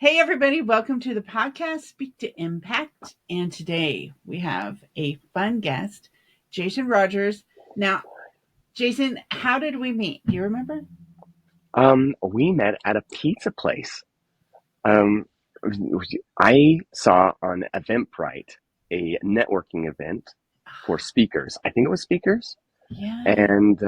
Hey, everybody, welcome to the podcast, Speak to Impact. And today we have a fun guest, Jason Rogers. Now, Jason, how did we meet? Do you remember? We met at a pizza place. Um, I saw on Eventbrite a networking event for speakers. I think it was speakers, Yeah. and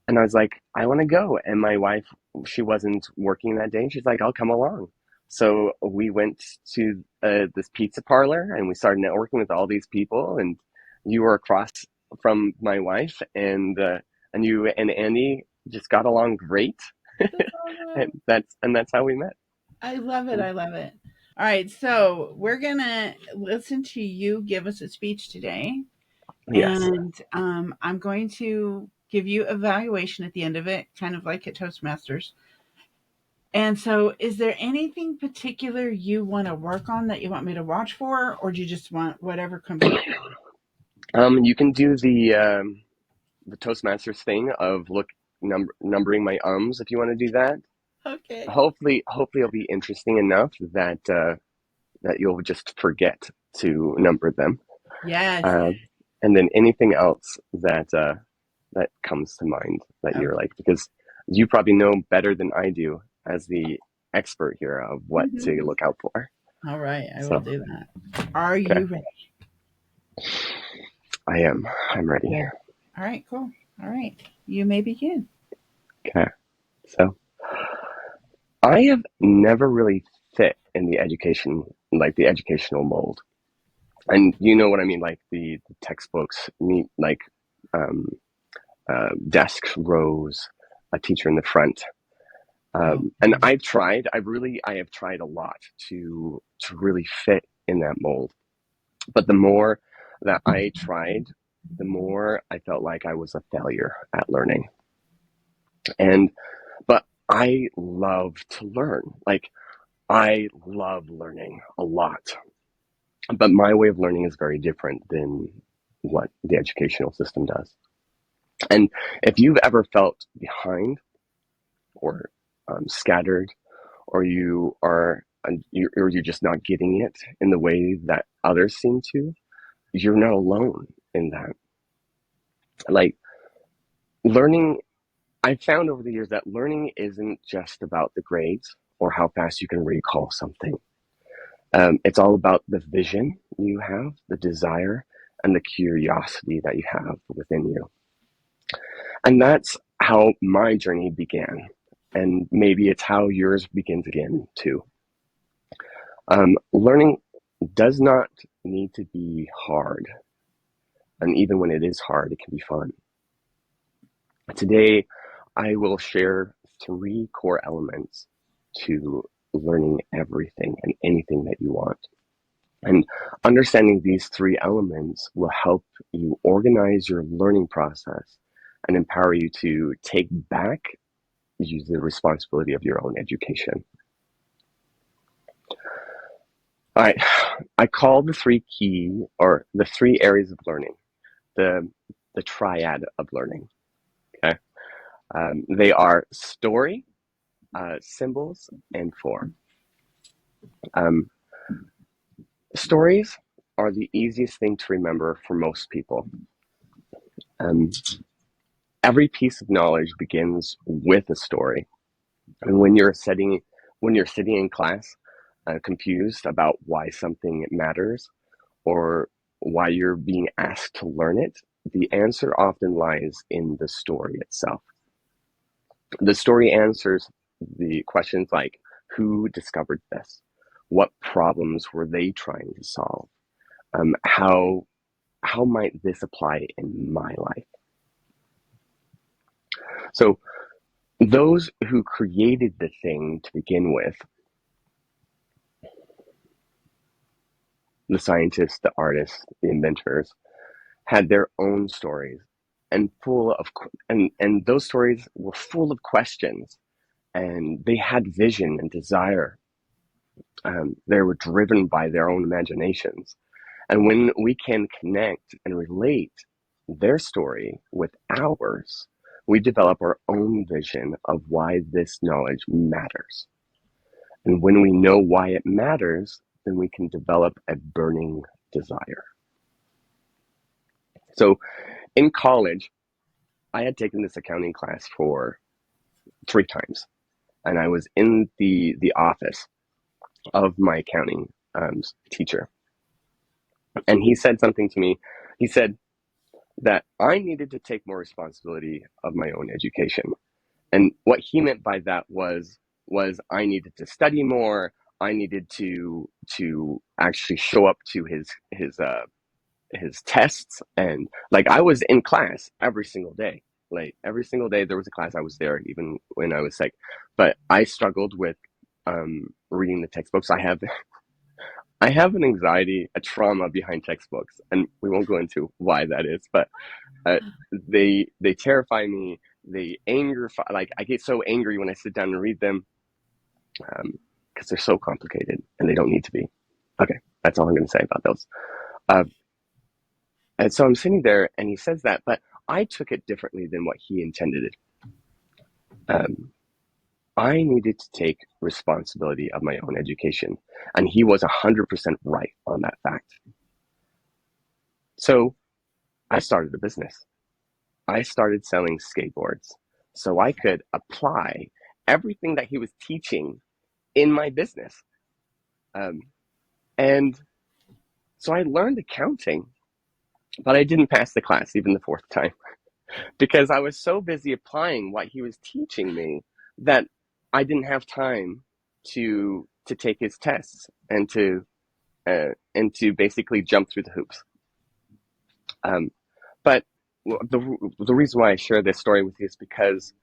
I was like, I want to go. And my wife, she wasn't working that day, and she's like, I'll come along. So we went to this pizza parlor, and we started networking with all these people. And you were across from my wife, and you and Andy just got along great. That's awesome. And that's how we met. I love it. And I love it. All right. So we're going to listen to you give us a speech today. yes. And I'm going to give you evaluation at the end of it, kind of like at Toastmasters. And so, is there anything particular you want to work on that you want me to watch for, or do you just want whatever comes up? You can do the Toastmasters thing of numbering my ums if you want to do that. Okay. Hopefully it'll be interesting enough that you'll just forget to number them. Yes. Um, and then anything else that comes to mind that you're Okay. like, because you probably know better than I do as the expert here of what to Mhm. look out for. All right. I will So, do that. Are okay, you ready? I'm ready. Good. All right. Cool. All right. You may begin. Okay, so I have never really fit in the educational mold. And you know what I mean, like the textbooks, neat, like um, desk rows, a teacher in the front. Oh. And I have tried a lot to really fit in that mold. But the more that I tried, the more I felt like I was a failure at learning. And but I love to learn. Like I love learning a lot. But my way of learning is very different than what the educational system does. And if you've ever felt behind or scattered, or you're just not getting it in the way that others seem to, you're not alone in that. Like learning, I found over the years that learning isn't just about the grades or how fast you can recall something. It's all about the vision you have, the desire, and the curiosity that you have within you. And that's how my journey began. And maybe it's how yours begins again, too. Learning does not need to be hard. And even when it is hard, it can be fun. Today, I will share three core elements to learning everything and anything that you want. And understanding these three elements will help you organize your learning process and empower you to take back the responsibility of your own education. All right, I call the three areas of learning the the triad of learning. Okay, they are story, symbols, and form. Um, Stories are the easiest thing to remember for most people. Um, every piece of knowledge begins with a story. And when you're sitting in class, confused about why something matters or why you're being asked to learn it, the answer often lies in the story itself. The story answers the questions like who discovered this? What problems were they trying to solve? How might this apply in my life? So those who created the thing to begin with, the scientists, the artists, the inventors, had their own stories and and those stories were full of questions, and they had vision and desire. They were driven by their own imaginations. And when we can connect and relate their story with ours, we develop our own vision of why this knowledge matters. And when we know why it matters, then we can develop a burning desire. So in college, I had taken this accounting class for 3 times, and I was in the office of my accounting teacher, and he said something to me. He said that I needed to take more responsibility of my own education, and what he meant by that was I needed to study more. I needed to actually show up to his tests, and like I was in class every single day. Like every single day there was a class, I was there even when I was sick. But I struggled with reading the textbooks. I have an anxiety, a trauma behind textbooks, and we won't go into why that is, but uh, they terrify me. They anger, like I get so angry when I sit down and read them, because they're so complicated and they don't need to be. Okay, that's all I'm going to say about those. Uh, and so I'm sitting there, and he says that, but I took it differently than what he intended it. Um, I needed to take responsibility of my own education, and he was 100% right on that fact. So I started a business. I started selling skateboards so I could apply everything that he was teaching in my business. Um, and so I learned accounting, but I didn't pass the class even the fourth time because I was so busy applying what he was teaching me that I didn't have time to take his tests and to basically jump through the hoops. Um, but the reason why I share this story with you is because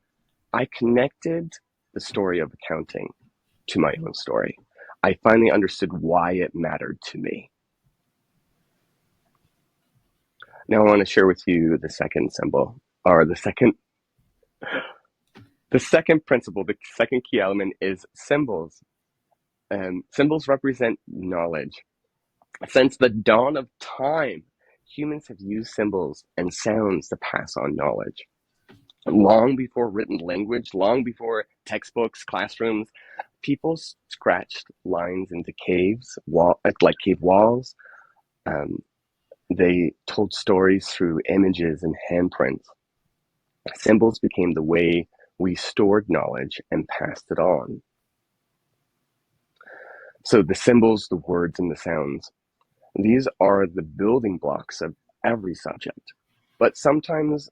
I connected the story of accounting to my own story. I finally understood why it mattered to me. Now I want to share with you the second symbol, or the second principle, the second key element is symbols. Symbols represent knowledge. Since the dawn of time, humans have used symbols and sounds to pass on knowledge. Long before written language, long before textbooks, classrooms, people scratched lines into like cave walls. Um, they told stories through images and handprints. Symbols became the way we stored knowledge and passed it on. So the symbols, the words, and the sounds, these are the building blocks of every subject. But sometimes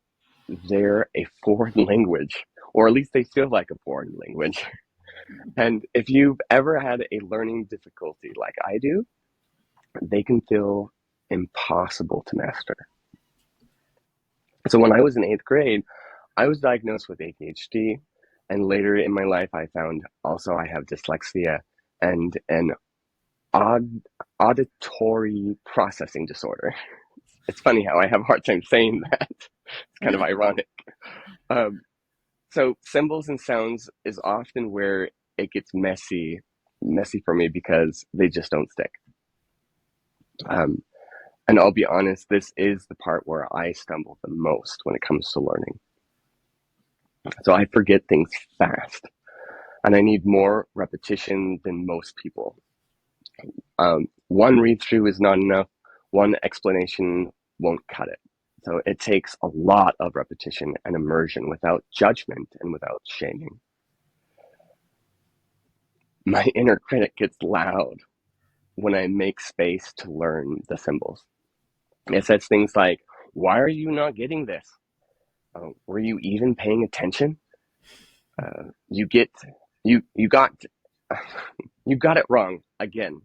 they're a foreign language, or at least they feel like a foreign language. And if you've ever had a learning difficulty like I do, they can feel impossible to master. So when I was in eighth grade, I was diagnosed with ADHD. And later in my life, I found also I have dyslexia and an auditory processing disorder. It's funny how I have a hard time saying that. It's kind of ironic. Um, so symbols and sounds is often where it gets messy for me because they just don't stick. Um, and I'll be honest, this is the part where I stumble the most when it comes to learning. So I forget things fast, and I need more repetition than most people. One read through is not enough. One explanation won't cut it. So it takes a lot of repetition and immersion without judgment and without shaming. My inner critic gets loud when I make space to learn the symbols. It says things like, "Why are you not getting this? Were you even paying attention? You get you got you got it wrong again.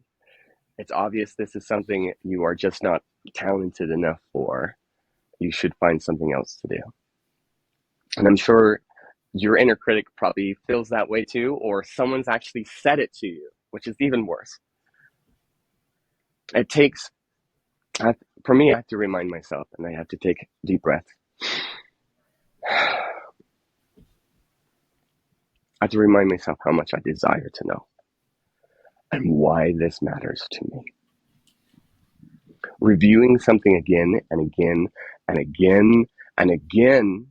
It's obvious this is something you are just not talented enough for. You should find something else to do." And I'm sure your inner critic probably feels that way too, or someone's actually said it to you, which is even worse. It takes, for me, I have to remind myself, and I have to take deep breaths. I have to remind myself how much I desire to know and why this matters to me. Reviewing something again and again and again and again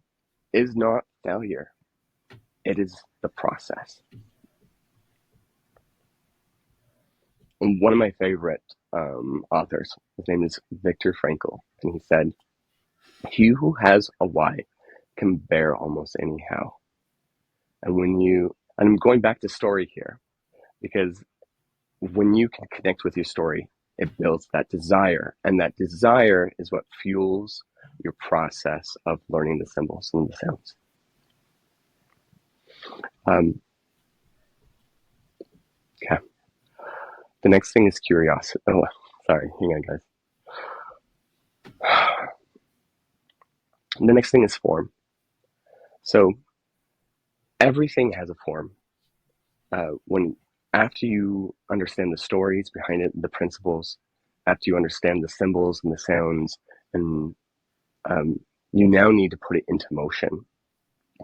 is not failure. It is the process. one of my favorite authors. His name is Viktor Frankl, and he said, "He who has a why can bear almost any how." And I'm going back to story here because when you can connect with your story, it builds that desire, and that desire is what fuels your process of learning the symbols and the sounds. Okay. The next thing is curiosity. Oh, sorry. Hang on, guys. The next thing is form. So everything has a form. When after you understand the stories behind it, the principles, after you understand the symbols and the sounds, and um, you now need to put it into motion,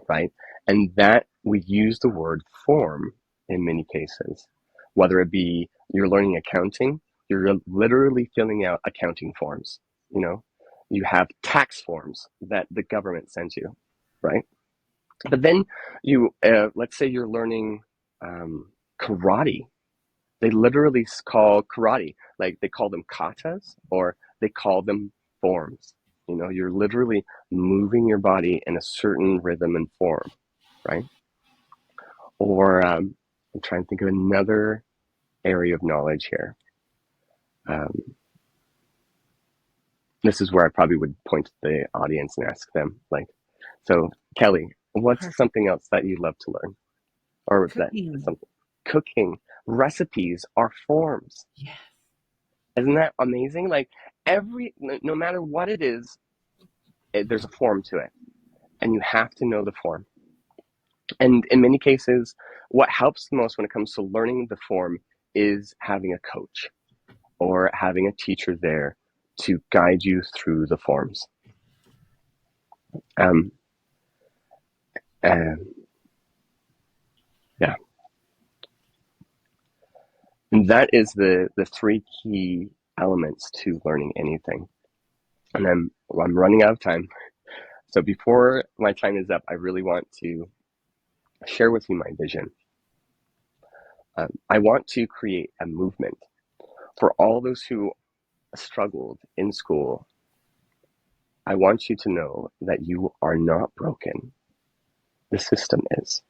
right? And that we use the word form in many cases, whether it be you're learning accounting, you're literally filling out accounting forms. You know, you have tax forms that the government sends you, right? But then let's say you're learning karate. They literally call karate, like they call them katas or they call them forms. You know, you're literally moving your body in a certain rhythm and form, right? Or I'm trying to think of another area of knowledge here. Um, this is where I probably would point to the audience and ask them, like, so Kelly, what's Perfect. something else that you love to learn? Or that Cooking. something cooking recipes are forms. Yes. Isn't that amazing? Like no matter what it is, there's a form to it, and you have to know the form. And in many cases, what helps the most when it comes to learning the form is having a coach or having a teacher there to guide you through the forms. Um, and yeah, and that is the three key elements to learning anything. And I'm running out of time. So before my time is up, I really want to share with you my vision. I want to create a movement for all those who struggled in school. I want you to know that you are not broken. The system is.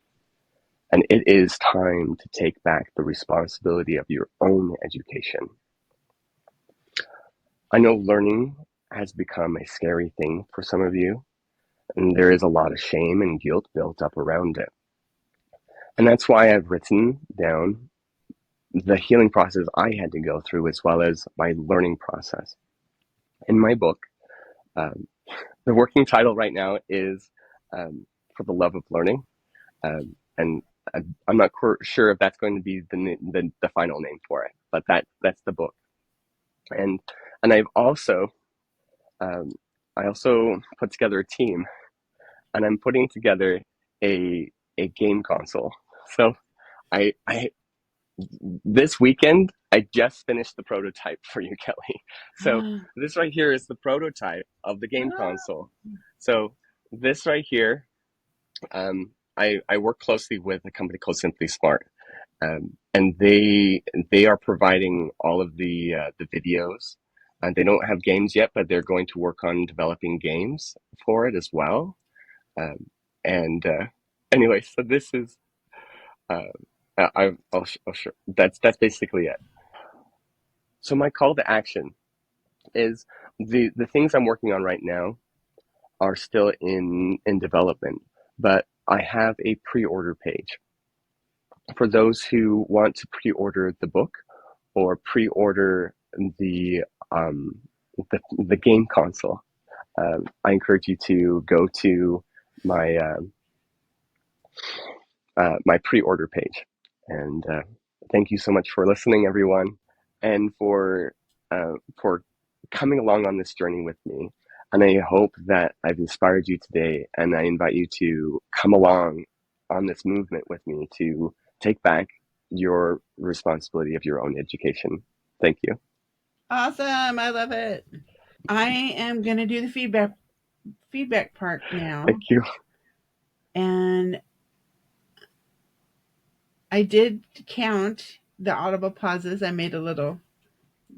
And it is time to take back the responsibility of your own education. I know learning has become a scary thing for some of you, and there is a lot of shame and guilt built up around it. And that's why I've written down the healing process I had to go through as well as my learning process. In my book, um, the working title right now is For the Love of Learning. And I'm not sure if that's going to be the final name for it, but that's the book. And and um, I also put together a team, and I'm putting together a a game console. So I this weekend I just finished the prototype for you, Kelly. So this right here is the prototype of the game console. So this right here, I work closely with a company called Simply Smart, and they are providing all of the videos. They don't have games yet, but they're going to work on developing games for it as well. Um, and anyway, so this is uh, I'll sure that's basically it. So my call to action is the things I'm working on right now are still in development, but I have a pre-order page for those who want to pre-order the book or pre-order the um, the game console. I encourage you to go to my my pre-order page. And thank you so much for listening, everyone, and for coming along on this journey with me. And I hope that I've inspired you today. And I invite you to come along on this movement with me to take back your responsibility of your own education. Thank you. Awesome. I love it. I am going to do the feedback part Thank now. you. And I did count. the audible pauses. I made a little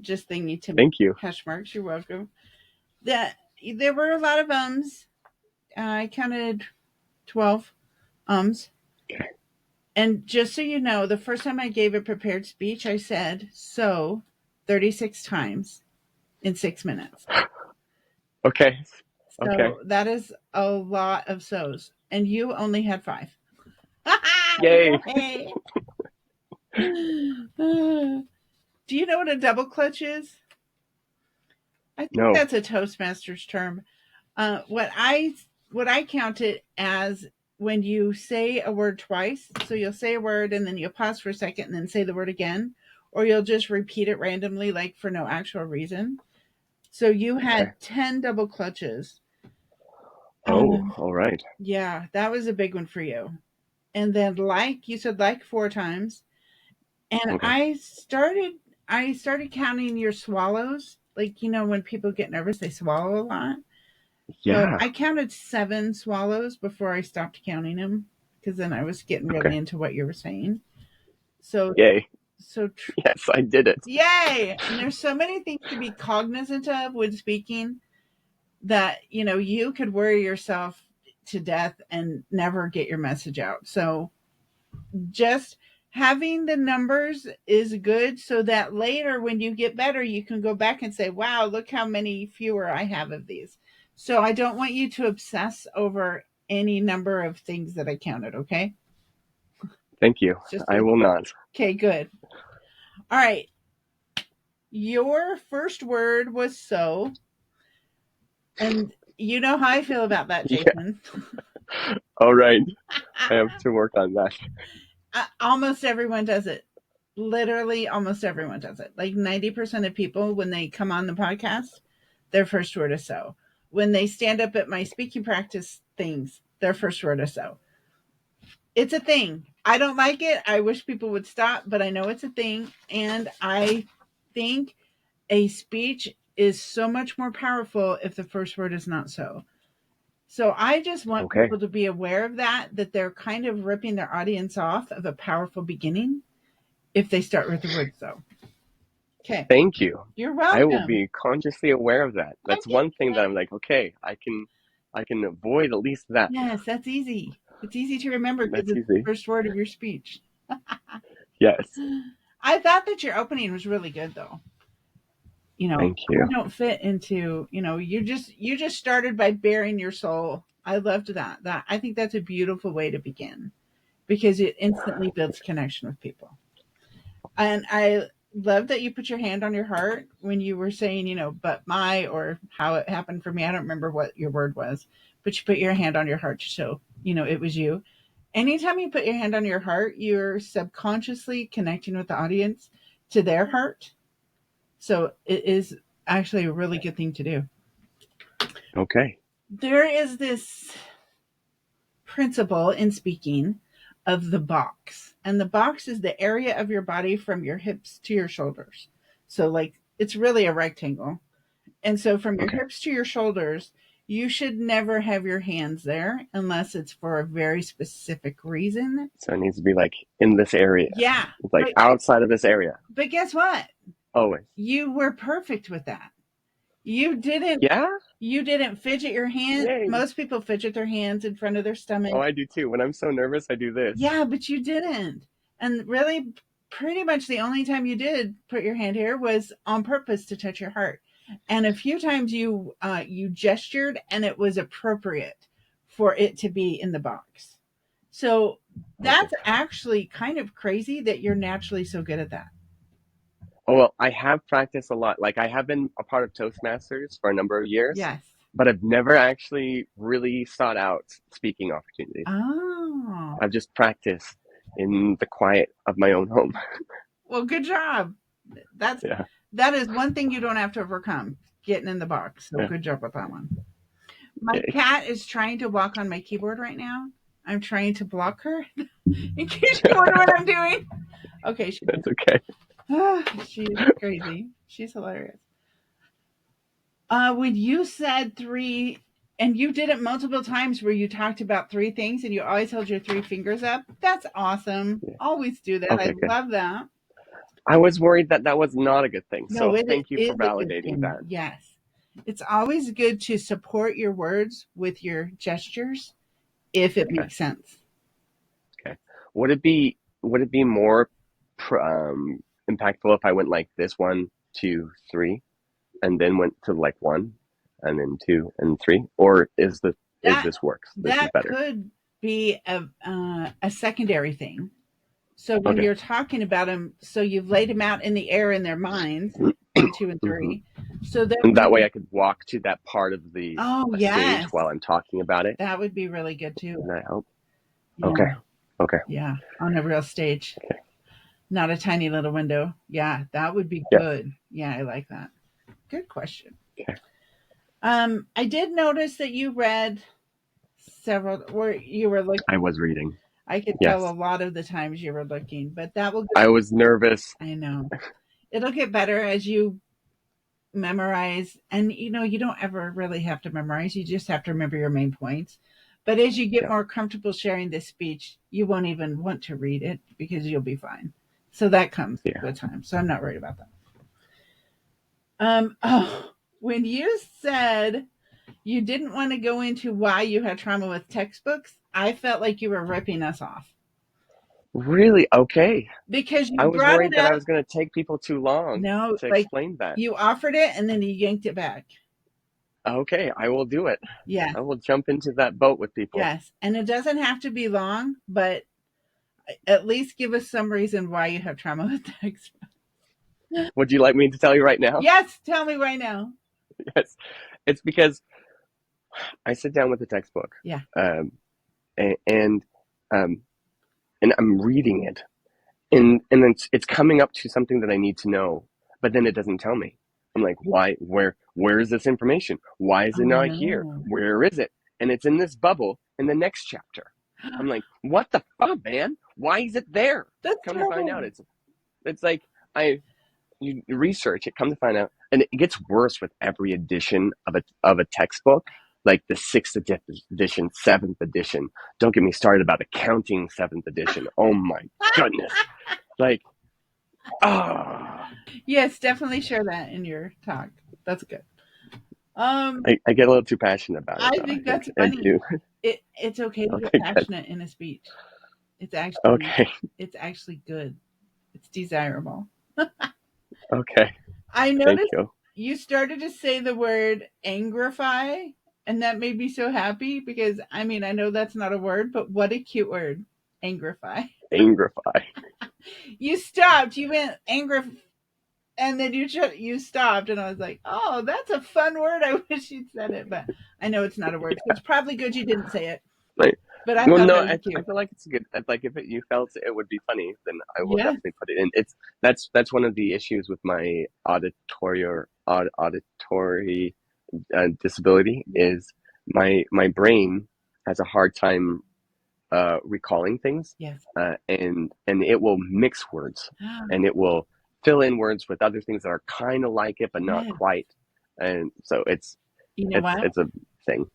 just thingy to make Thank you. hash marks. You're welcome. That there were a lot of ums. I counted 12 ums. Okay. And just so you know, the first time I gave a prepared speech, I said so 36 times in 6 minutes. Okay. Okay. So that is a lot of so's. And you only had five. Yay. Yay. Do you know what a double clutch is? I think No. that's a Toastmasters term. What I count it as when you say a word twice. So you'll say a word and then you'll pause for a second and then say the word again, or you'll just repeat it randomly, like for no actual reason. So you Okay. had 10 double clutches. Oh, Um, all right. yeah, that was a big one for you. And then like you said, like four times. And Okay. I started counting your swallows. Like, when people get nervous, they swallow a lot. So Yeah. I counted 7 swallows before I stopped counting them because then I was getting really Okay. into what you were saying. So, Yay. so Yes, I did it. yay! And there's so many things to be cognizant of when speaking that you could worry yourself to death and never get your message out. So just having the numbers is good so that later when you get better you can go back and say, wow, look how many fewer I have of these. So I don't want you to obsess over any number of things that I counted. Okay, Thank you. it's just I will not. okay, good. All right, your first word was so, and you know how I feel about that, Yeah. Jason. All right. I have to work on that. Almost everyone does it. Literally, almost everyone does it. Like 90% of people, when they come on the podcast, their first word is so. When they stand up at my speaking practice things, their first word is so. It's a thing. I don't like it. I wish people would stop, but I know it's a thing. And I think a speech is so much more powerful if the first word is not so. So I just want Okay. people to be aware of that they're kind of ripping their audience off of a powerful beginning if they start with the word so. Okay. Thank you. You're I will welcome. be consciously aware of that. I That's think one thing that I'm like, okay, I can avoid at least that. yes, that's easy. It's easy to remember because That's it's the easy. first word of your speech. Yes. I thought that your opening was really good though. Thank I you. don't fit into, you just started by bearing your soul. I loved that. That I think that's a beautiful way to begin because it instantly builds connection with people. And I love that you put your hand on your heart when you were saying, but my, or how it happened for me. I don't remember what your word was, but you put your hand on your heart to show, it was you. Anytime you put your hand on your heart, you're subconsciously connecting with the audience to their heart. So it is actually a really good thing to do. Okay. There is this principle in speaking of the box. And the box is the area of your body from your hips to your shoulders. So, like, it's really a rectangle. And so, from your Okay. hips to your shoulders, you should never have your hands there unless it's for a very specific reason. So it needs to be like in this area. Yeah. It's like But, outside of this area. but guess what? Always. You were perfect with that. You didn't Yeah? you didn't fidget your hand. Yay. Most people fidget their hands in front of their Oh, stomach. I do too. When I'm so nervous, I do this. Yeah, but you didn't. And really, pretty much the only time you did put your hand here was on purpose to touch your heart. And a few times you gestured, and it was appropriate for it to be in the box. So Okay. that's actually kind of crazy that you're naturally so good at that. Oh, well, I have practiced a lot. Like, I have been a part of Toastmasters for a number of years, Yes. but I've never actually really sought out speaking opportunities. Oh, I've just practiced in the quiet of my own home. well, good job. That's Yeah. that is one thing you don't have to overcome, getting in the box. So Yeah. good job with that one. My Yay. cat is trying to walk on my keyboard right now. I'm trying to block her in case you wonder what I'm doing. Okay, she did. That's okay. She's crazy. She's hilarious. When you said three, and you did it multiple times where you talked about three things and you always held your three fingers up, that's awesome. Yeah. Always do that. I Okay, good. love that. I was worried that that was not a good thing. No, So it thank you is for a good validating thing. that. Yes. It's always good to support your words with your gestures if it Okay. makes sense. Okay. Would it be more impactful if I went like this, 1, 2, 3, and then went to like one, and then 2 and 3, or is That this works? This is that better. could be a secondary thing. So when Okay. you're talking about them, so you've laid them out in the air in their minds, 1, 2, and 3. So that And when that way you, I could walk to that part of the oh stage yes, while I'm talking about it. that would be really good too. Can that help? Yeah, Okay. Okay. yeah, on a real stage, Okay. not a tiny little window. Yeah, that would be Yes. good. Yeah, I like that. Good question. Okay. I did notice that you read several where you were looking. I was reading. I could tell a Yes. lot of the times you were looking, but that will. I was nervous. I know it'll get better as you memorize, and you don't ever really have to memorize. You just have to remember your main points. But as you get Yeah. more comfortable sharing this speech, you won't even want to read it because you'll be fine. So that comes Yeah. with time. So I'm not worried about that. Oh, when you said you didn't want to go into why you had trauma with textbooks, I felt like you were ripping us off Really? Okay. because I you was brought worried it that I up. was going to take people too long No, to like explain that. you offered it and then you yanked it back. Okay, I will do it. Yes, I will jump into that boat with people. yes. And it doesn't have to be long, but at least give us some reason why you have trauma with textbooks. Would you like me to tell you right now? Yes, tell me right now. Yes. It's because I sit down with the textbook, Yeah. um, and um, and I'm reading it, and then it's coming up to something that I need to know, but then it doesn't tell me. I'm like, why? Where is this information? Why is it Oh not here? no. Where is it? And it's in this bubble in the next chapter. I'm like, what the fuck, man? Why is it there? That's Come to find out, terrible. it's like I you research it, come to find out, and it gets worse with every edition of a textbook, like the sixth edition, seventh edition. Don't get me started about accounting seventh edition. Oh my goodness! Like, ah, Yes, definitely share that in your talk. That's good. Um, I get a little too passionate about it, I though. I think think that's I funny. do. It's okay to get Okay, good. passionate in a speech. It's actually Okay, it's actually good. It's desirable. okay. I Thank noticed you. you started to say the word angrify, and that made me so happy because I mean I know that's not a word, but what a cute word, angrify. Angrify. You stopped. You went angrify, and then you stopped, and I was like, oh, that's a fun word. I wish you'd said it, but I know it's not a word, so it's probably good you didn't say it. Like, But I well, thought no, that was I cute. feel like it's good. Like, if you felt it would be funny, then I will Yes. definitely put it in. That's one of the issues with my auditory disability is my brain has a hard time recalling things, Yes. and it will mix words, and it will fill in words with other things that are kind of like it but not Yes. quite, and so it's You know it's what? it's a thing.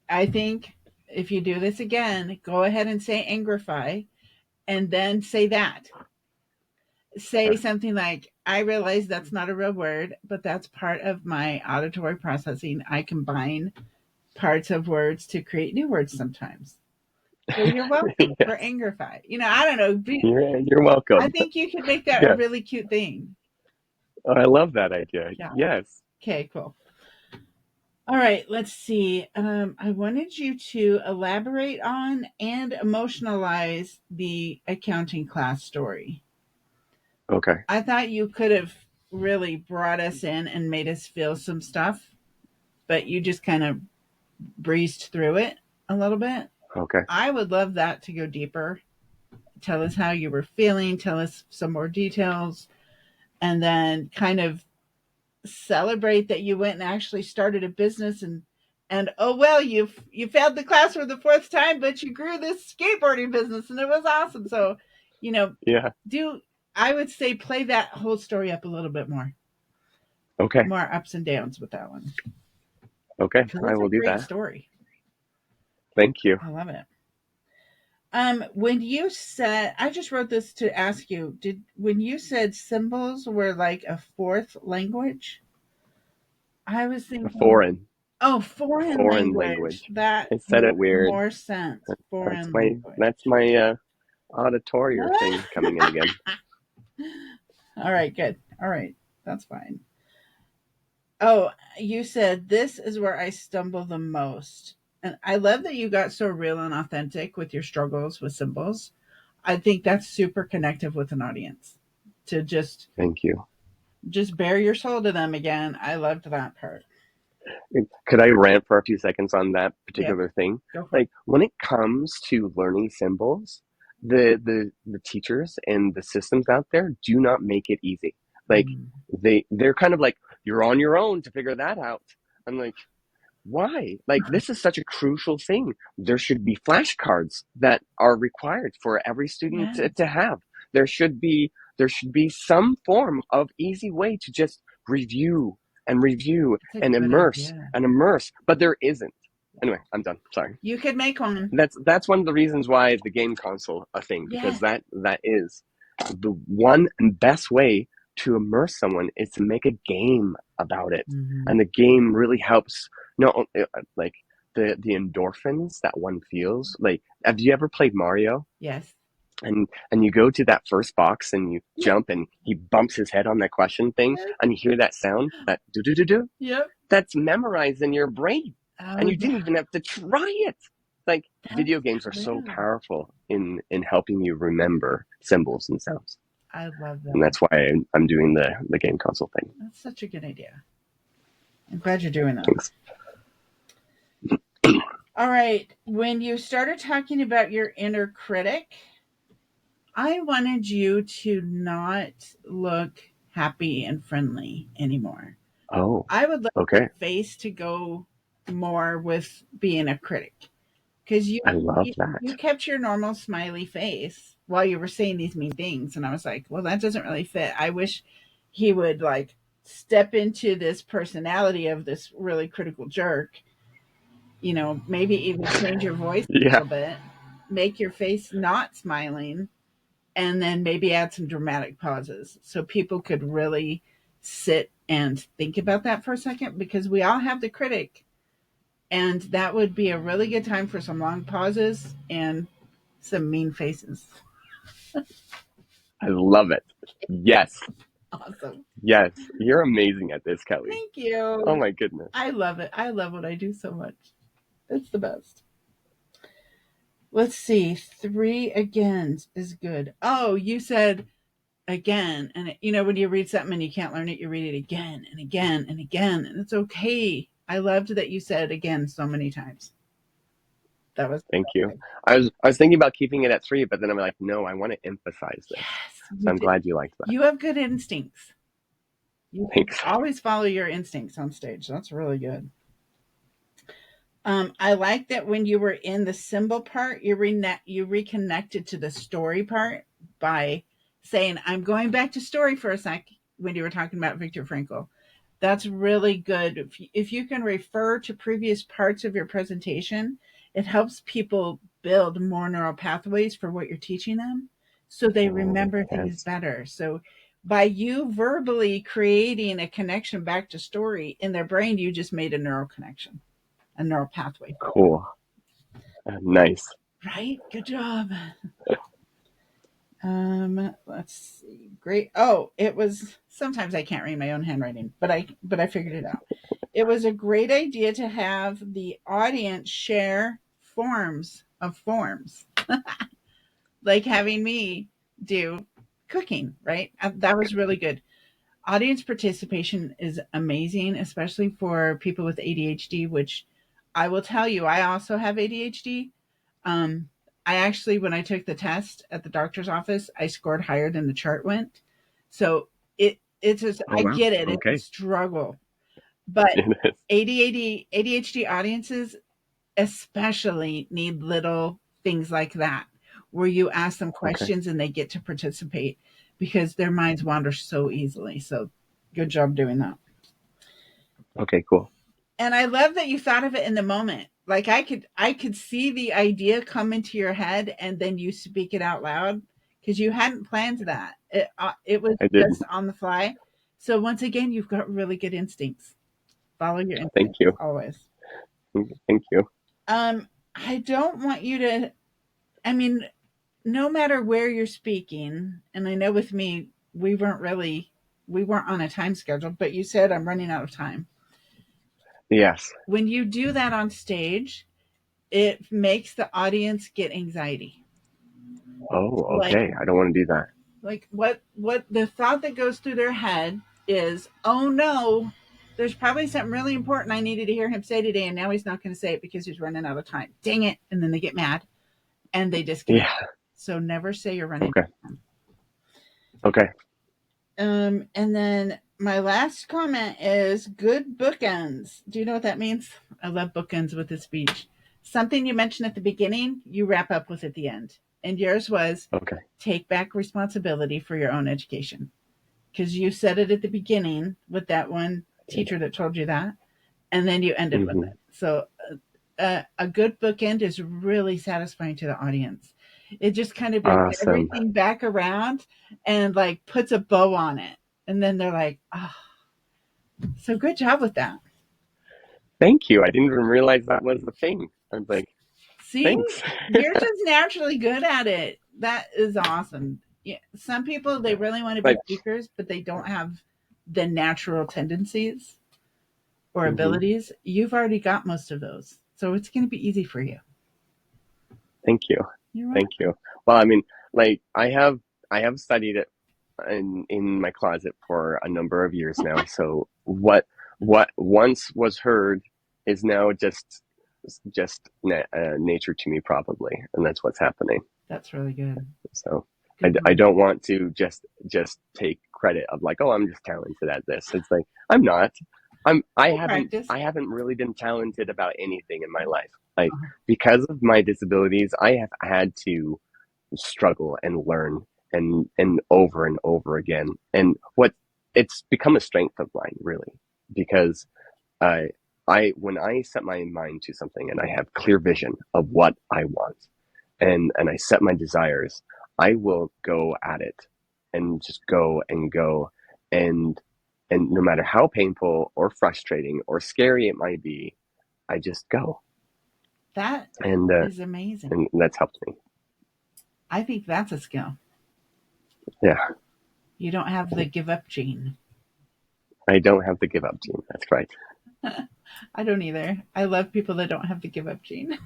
I think if you do this again, go ahead and say angrify and then say that. Say Okay. something like, I realize that's not a real word, but that's part of my auditory processing. I combine parts of words to create new words sometimes. So you're welcome for Yes, angrify. I don't know. you're I welcome. think you could make that a Yes. really cute thing. Oh, I love that idea. Yeah. Yes. Okay, cool. All right, let's see. I wanted you to elaborate on and emotionalize the accounting class story. Okay. I thought you could have really brought us in and made us feel some stuff, but you just kind of breezed through it a little bit. Okay. I would love that to go deeper. Tell us how you were feeling, tell us some more details, and then kind of celebrate that you went and actually started a business and oh well, you failed the class for the fourth time, but you grew this skateboarding business and it was awesome. So, you know, Yeah. do I would say play that whole story up a little bit more. Okay. More ups and downs with that one. Okay. Because I it's a will do great that. story. Thank you. I love it. When you said, I just wrote this to ask you, did when you said symbols were like a fourth language, I was thinking, Foreign, oh, foreign foreign language. language. That I said makes it weird. more sense. That's Foreign my language. that's my auditorium thing coming in again. All right, good. All right, that's fine. Oh, you said this is where I stumble the most. And I love that you got so real and authentic with your struggles with symbols. I think that's super connective with an audience to Thank you. just bare your soul to them again. I loved that part. Could I rant for a few seconds on that Yep, particular thing? go for it. Like when it comes to learning symbols, the teachers and the systems out there do not make it easy. Like Mm, they're kind of like, you're on your own to figure that out. I'm like, why? Like this is such a crucial thing. There should be flashcards that are required for every student yeah, to have. There should be there should be some form of easy way to just review it's a and good idea. immerse, but there isn't. Anyway, I'm done. Sorry. You could make one. That's one of the reasons why the game console a thing, because Yes. that is the one and best way to immerse someone is to make a game about it, Hmm. and the game really helps. No, like the endorphins that one feels. Like, have you ever played Mario? Yes. And you go to that first box and you Yep. jump and he bumps his head on that question thing Yes. and you hear that sound, that do do do do, Yep. that's memorized in your brain, and Oh, you didn't yeah. even have to try it. Like video That's games are so true. powerful in helping you remember symbols and sounds, I love and that. that's why I'm doing the game console thing. That's such a good idea. I'm glad you're doing that. Thanks. All right. When you started talking about your inner critic, I wanted you to not look happy and friendly anymore. Oh, I would like your okay. face to go more with being a critic because I love you that. kept your normal smiley face while you were saying these mean things, and I was like, well, that doesn't really fit. I wish he would like step into this personality of this really critical jerk. Maybe even change your voice a Yeah, little bit, make your face not smiling, and then maybe add some dramatic pauses so people could really sit and think about that for a second because we all have the critic, and that would be a really good time for some long pauses and some mean faces. I love it. Yes, Awesome. yes, you're amazing at this, Kelly. Thank Oh you. my goodness. I love it. I love what I do so much. It's the best. Let's see. Three agains is good. Oh, you said again. And when you read something and you can't learn it, you read it again and again and again. And it's okay. I loved that you said again so many times. That was Thank you. good. I was thinking about keeping it at three, but then I'm like, no, I want to emphasize this. Yes, So you I'm did. glad you liked that. You have good instincts. You Thanks. always follow your instincts on stage. That's really good. I like that when you were in the symbol part, you reconnected to the story part by saying, "I'm going back to story for a sec." When you were talking about Viktor Frankl, that's really good. If you can refer to previous parts of your presentation, it helps people build more neural pathways for what you're teaching them, so they remember things Yes. better. So by you verbally creating a connection back to story in their brain, you just made a neural connection, a neural pathway for them. Cool. Nice. Right? Good job. Let's see. Great. Oh, it was sometimes I can't read my own handwriting, but I figured it out. It was a great idea to have the audience share forms of forms, like having me do cooking, right? That was really good. Audience participation is amazing, especially for people with ADHD, which I will tell you, I also have ADHD. Um, I actually, when I took the test at the doctor's office, I scored higher than the chart went. So it's just, Oh I wow. get it. It's a Okay. struggle. But It is. ADHD audiences especially need little things like that, where you ask them Okay. questions and they get to participate because their minds wander so easily. So good job doing that. Okay. Cool. And I love that you thought of it in the moment. Like I could see the idea come into your head and then you speak it out loud because you hadn't planned that. It was I did. just on the fly. So once again, you've got really good instincts. Follow your Thank instincts you. always. Thank you. I don't want you to. I mean, no matter where you're speaking, and I know with me, we weren't on a time schedule, but you said I'm running out of time. Yes. When you do that on stage, it makes the audience get anxiety. Oh, Like okay. I don't want to do that. what the thought that goes through their head is, oh no, there's probably something really important I needed to hear him say today, and now he's not going to say it because he's running out of time. Dang it! And then they get mad and they disconnect. Yeah. So never say you're running Okay. out of time. Okay. And then my last comment is good bookends. Do you know what that means? I love bookends with the speech. Something you mentioned at the beginning, you wrap up with at the end. And yours was Okay. take back responsibility for your own education. Because you said it at the beginning with that one teacher that told you that, and then you ended with Hmm. it. So a good bookend is really satisfying to the audience. It just kind of brings Awesome. everything back around and like puts a bow on it. And then they're like, oh, so good job with that. Thank you. I didn't even realize that was the thing. I was like, See, thanks. you're just naturally good at it. That is awesome. Yeah, some people they really want to be Like, speakers, but they don't have the natural tendencies or hmm. abilities. You've already got most of those, so it's going to be easy for you. Thank you. You're Thank welcome. you. Well, I mean, like I have studied it in my closet for a number of years now. So what once was heard is now just nature to me probably, and that's what's happening. That's really good. So Good I work. don't want to just take credit of like, oh, I'm just talented at this. It's like I'm not. We'll practice. I haven't really been talented about anything in my life. Like Uh-huh. because of my disabilities, I have had to struggle and learn and over again. And what it's become a strength of mine really because I when I set my mind to something and I have clear vision of what I want and I set my desires, I will go at it and just go and go and no matter how painful or frustrating or scary it might be, I just go That and is amazing. that's helped me. I think that's a skill. Yeah, You don't have the give up gene. I don't have the give up gene. That's right. I don't either. I love people that don't have the give up gene.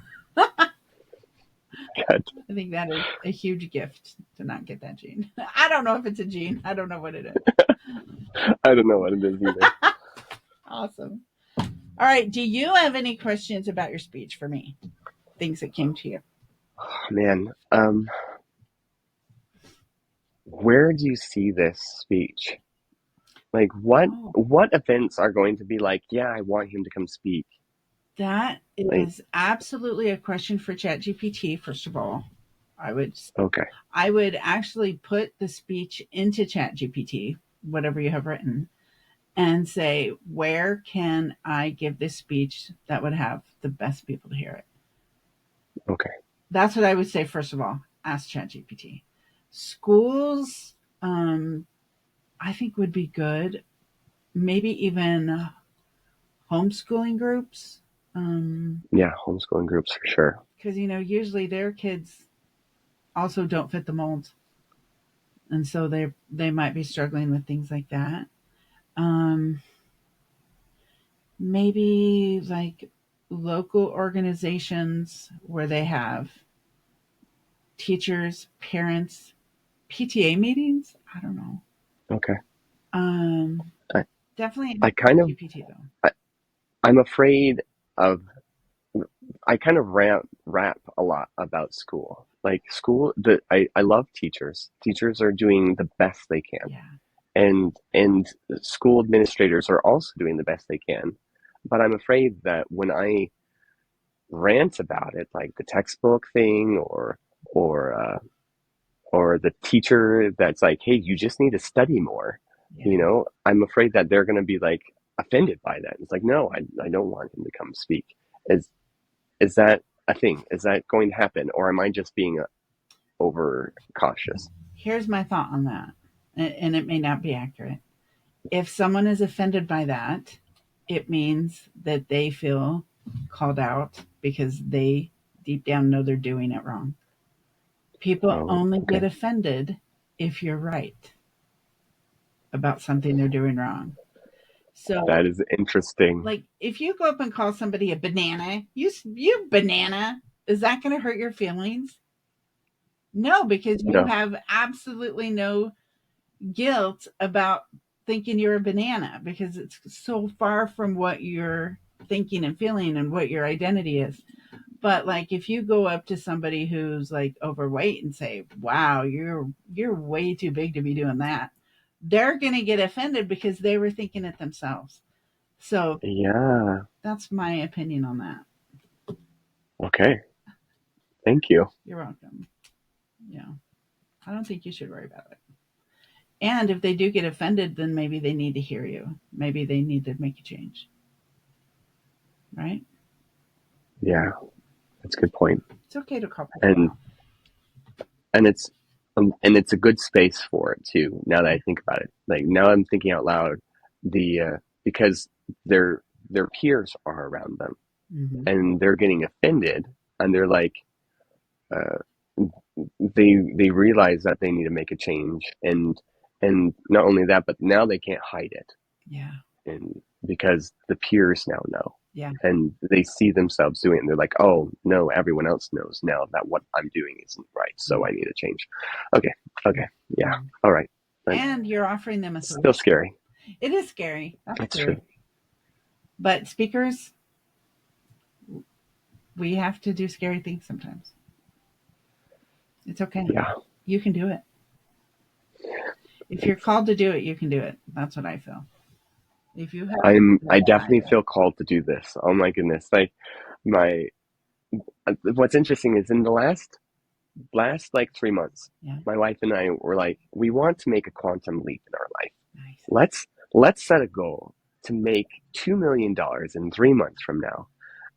Good. I think that is a huge gift to not get that gene. I don't know if it's a gene. I don't know what it is. I don't know what it is either. Awesome. All right. Do you have any questions about your speech for me? Things that came to you? Man, where do you see this speech? Like, Oh, what events are going to be like? Yeah, I want him to come speak. that Like, is absolutely a question for ChatGPT. First of all, I would okay, I would actually put the speech into ChatGPT, whatever you have written, and say, where can I give this speech that would have the best people to hear it? okay, That's what I would say. First of all, ask ChatGPT. Schools, um, I think would be good. Maybe even homeschooling groups, yeah, homeschooling groups for sure. because usually their kids also don't fit the mold, and so they might be struggling with things like that. Um, Maybe like local organizations where they have teachers, parents, PTA meetings. I don't know. Okay, Um, I, Definitely I kind of, GPT though. I, I'm afraid of. I kind of rap a lot about school. Like school, I love teachers. Teachers are doing the best they can, Yeah, and school administrators are also doing the best they can. But I'm afraid that when I rant about it, like the textbook thing, or or the teacher that's like, "Hey, you just need to study more," yeah. I'm afraid that they're going to be like offended by that. It's like, no, I don't want him to come speak. It's Is that a thing? Is that going to happen, or am I just being over cautious? Here's my thought on that, and it may not be accurate. If someone is offended by that, it means that they feel called out because they deep down know they're doing it wrong. People Oh, only get okay. offended if you're right about something they're doing wrong. So, That is interesting. like, if you go up and call somebody a banana, you banana, is that going to hurt your feelings? No, because you No. have absolutely no guilt about thinking you're a banana because it's so far from what you're thinking and feeling and what your identity is. But like if you go up to somebody who's like overweight and say, "Wow, you're way too big to be doing that." They're going to get offended because they were thinking it themselves. So Yeah. that's my opinion on that. Okay. Thank you. You're welcome. Yeah. I don't think you should worry about it. And if they do get offended, then maybe they need to hear you. Maybe they need to make a change, right? Yeah, that's a good point. It's okay to call people And out. and it's and it's a good space for it too. Now that I think about it, like now I'm thinking out loud, because their their peers are around them Mm-hmm. and they're getting offended, and they're like, uh, they realize that they need to make a change, and not only that, but now they can't hide it, Yeah. and because the peers now know, Yeah. and they see themselves doing it, and they're like, oh no, everyone else knows now that what I'm doing isn't right, so I need to change. Okay. Okay. Yeah. Mm-hmm. All right. But And you're offering them a still solution. scary. It is scary. That's That's true. true. But speakers, we have to do scary things sometimes. It's okay. Yeah. You can do it. If you're called to do it, you can do it. That's what I feel. If you have the I desire. definitely feel called to do this. Oh my goodness. Like my what's interesting is in the last like 3 months, Yeah. my wife and I were like, we want to make a quantum leap in our life. Nice. Let's set a goal to make $2 million in 3 months from now,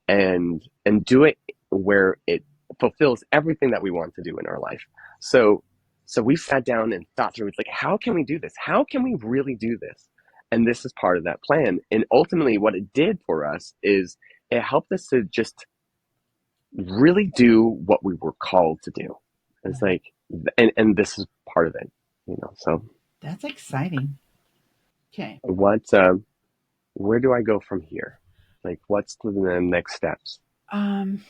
and do it where it fulfills everything that we want to do in our life. So so we sat down and thought through, it's like, how can we do this? How can we really do this? And this is part of that plan. And ultimately what it did for us is it helped us to just really do what we were called to do. It's Yeah. like, and this is part of it, so That's exciting. Okay. what where do I go from here? Like, what's the next steps? Um,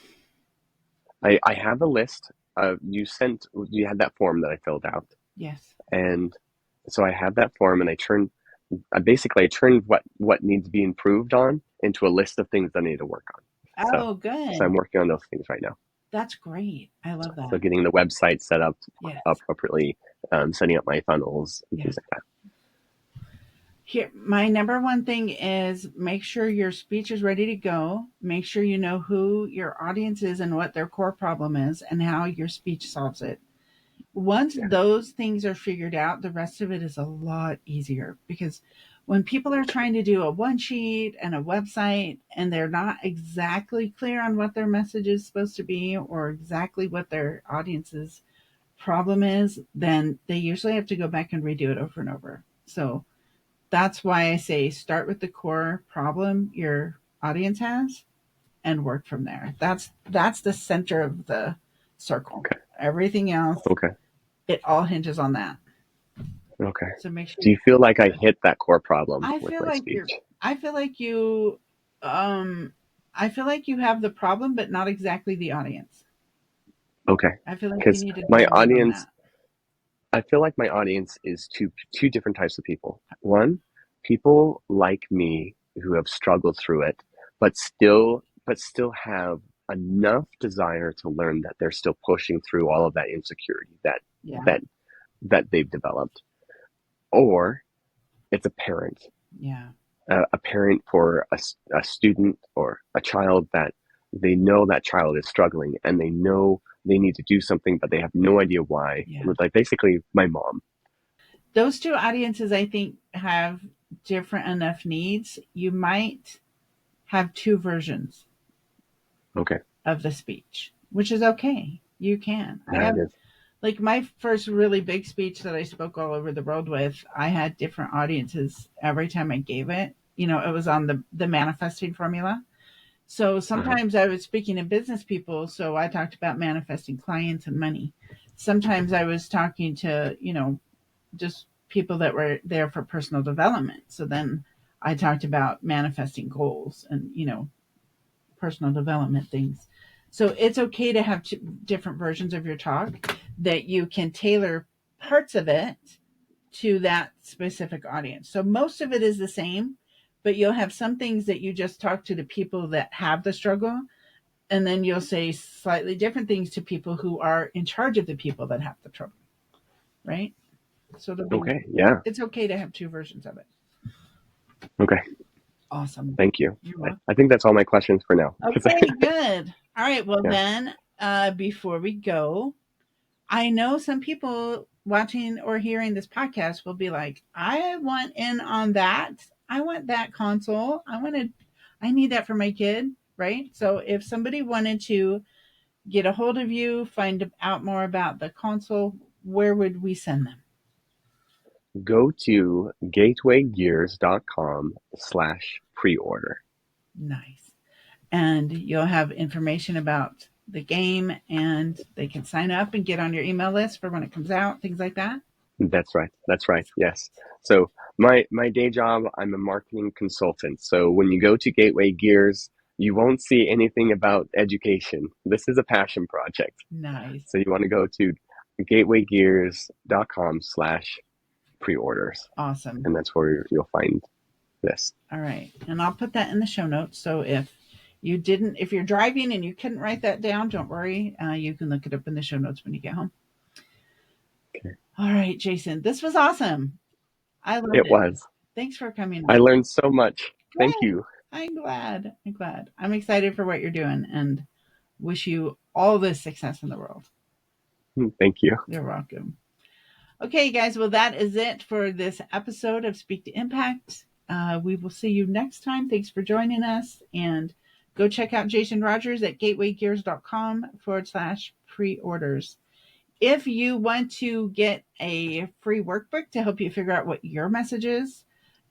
I have a list. You had that form that I filled out, yes. and so I have that form, and I turned what needs to be improved on into a list of things I need to work on. So Oh, so I'm good. working on those things right now. That's great. I love So that. getting the website set up Yes. appropriately, setting up my funnels and Yeah. things like that. Here, my number one thing is make sure your speech is ready to go. Make sure you know who your audience is and what their core problem is and how your speech solves it. Once Yeah. those things are figured out, the rest of it is a lot easier because when people are trying to do a one sheet and a website and they're not exactly clear on what their message is supposed to be or exactly what their audience's problem is, then they usually have to go back and redo it over and over. So that's why I say start with the core problem your audience has and work from there. That's the center of the circle. Okay. Everything else, Okay. it all hinges on that. Okay. So make sure Do you you feel like do I it. hit that core problem I with feel my like speech? I feel like you um I feel like you have the problem but not exactly the audience. Okay. I feel like you Because need to my zone in on audience, that. I feel like my audience is two different types of people. One, people like me who have struggled through it, but still have enough desire to learn that they're still pushing through all of that insecurity Yeah. that that they've developed. Or it's Yeah. a parent for a student or a child that they know that child is struggling, and they know they need to do something, but they have no idea why. Yeah. Like basically my mom. Those two audiences I think have different enough needs. You might have two versions. Okay. of the speech, which is okay. You can. I Yeah, it have is. like my first really big speech that I spoke all over the world with, I had different audiences every time I gave it. You know, it was on the manifesting formula. So Uh-huh. sometimes I was speaking to business people, so I talked about manifesting clients and money. Sometimes I was talking to, just people that were there for personal development. So then I talked about manifesting goals and, personal development things. So it's okay to have different versions of your talk that you can tailor parts of it to that specific audience. So most of it is the same, but you'll have some things that you just talk to the people that have the struggle, and then you'll say slightly different things to people who are in charge of the people that have the trouble, right? So Okay. Yeah. it's okay to have two versions of it. Okay. Awesome. Thank you. You're I, welcome. I think that's all my questions for now. 'Cause Okay, good. All right. Well, yeah. then, before we go, I know some people watching or hearing this podcast will be like, I want in on that. I want that console. I need that for my kid. Right. So if somebody wanted to get a hold of you, find out more about the console, where would we send them? Go to gatewaygears.com/pre-order. Nice. And you'll have information about the game and they can sign up and get on your email list for when it comes out, things like that. That's right. That's right. Yes. So my day job, I'm a marketing consultant. So when you go to Gateway Gears, you won't see anything about education. This is a passion project. Nice. So you want to go to gatewaygears.com/pre-orders, Awesome. and that's where you'll find this. All right. And I'll put that in the show notes. So if you're driving and you couldn't write that down, don't worry. You can look it up in the show notes when you get home. Okay. All right, Jason, this was awesome. I loved It it. was. Thanks for coming I on. learned so much. Thank Good. you. I'm glad. I'm glad. I'm excited for what you're doing and wish you all the success in the world. Thank you. You're welcome. Okay, guys. Well, that is it for this episode of Speak to Impact. We will see you next time. Thanks for joining us. And go check out Jason Rogers at gatewaygears.com/pre-orders. If you want to get a free workbook to help you figure out what your message is,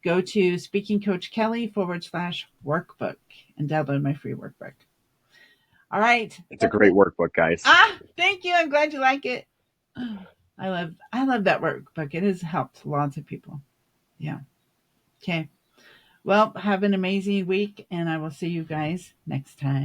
go to Speaking Coach Kelly /workbook and download my free workbook. All right. It's a That's great it. workbook, guys. Thank you. I'm glad you like it. I love that workbook. It has helped lots of people. Yeah. Okay. Well, have an amazing week and I will see you guys next time.